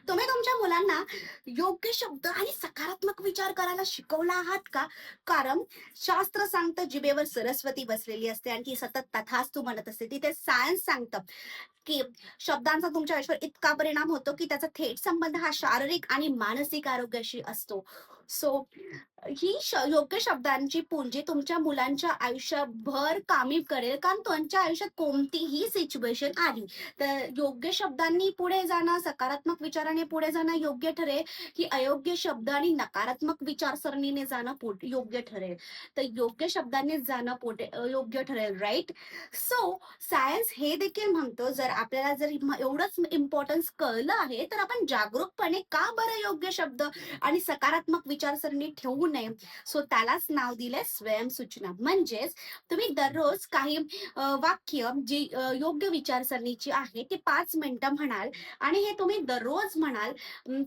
तुम्ही तुमच्या मुलांना योग्य शब्द आणि सकारात्मक विचार करायला शिकवला आहात का? कारण शास्त्र सांगतं जिभेवर सरस्वती बसलेली असते आणि ती सतत तथास्तु म्हणत असते. तिथे सायन्स सांगतं, की शब्दांचा तुमच्या आयुष्यावर इतका परिणाम होतो, की त्याचा थेट संबंध हा शारीरिक आणि मानसिक आरोग्याशी असतो. सो ही योग्य शब्दांची पुंजी तुमच्या मुलांच्या आयुष्यभर कामी करेल. कारण त्यांच्या आयुष्यात कोणतीही सिच्युएशन आली, तर योग्य शब्दांनी पुढे जाणं, सकारात्मक विचाराने पुढे जाणं योग्य ठरेल, की अयोग्य शब्द आणि नकारात्मक विचारसरणीने जाणं योग्य ठरेल. तर योग्य शब्दांनी जाणं योग्य ठरेल, राइट? सो सायन्स हे देखील म्हणतो, जर आपल्याला जर एवढंच इम्पॉर्टन्स कळलं आहे, तर आपण जागरूकपणे का बरं योग्य शब्द आणि सकारात्मक विचारसरणी ठेवू नये? सो त्यालाच नाव दिलंय स्वयंसूचना. म्हणजेच तुम्ही दररोज काही वाक्य जी योग्य विचारसरणीची आहे ती 5 मिनिटं म्हणाल आणि हे तुम्ही दररोज म्हणाल.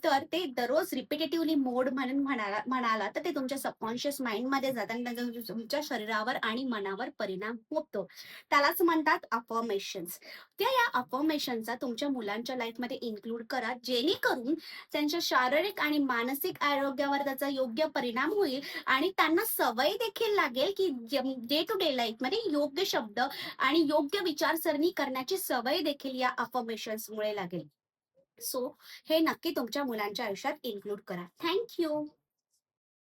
तर ते दररोज रिपिटेटिव्हली मोड म्हणून म्हणाला तर ते तुमच्या सबकॉन्शियस माइंडमध्ये जातात आणि त्याचा तुमच्या शरीरावर आणि मनावर परिणाम होतो. त्यालाच म्हणतात अफर्मेशन्स. त्या या अफर्मेशनचा तुमच्या मुलांच्या लाईफमध्ये इन्क्लूड करा, जेणेकरून त्यांच्या शारीरिक आणि मानसिक आरोग्यावर त्याचा योग्य परिणाम होईल आणि त्यांना सवय देखील लागेल, की डे टू डे लाईफमध्ये योग्य शब्द आणि योग्य विचारसरणी करण्याची सवय देखील या अफर्मेशन्समुळे लागेल. सो हे नक्की तुमच्या मुलांच्या आयुष्यात इन्क्लूड करा. Thank you.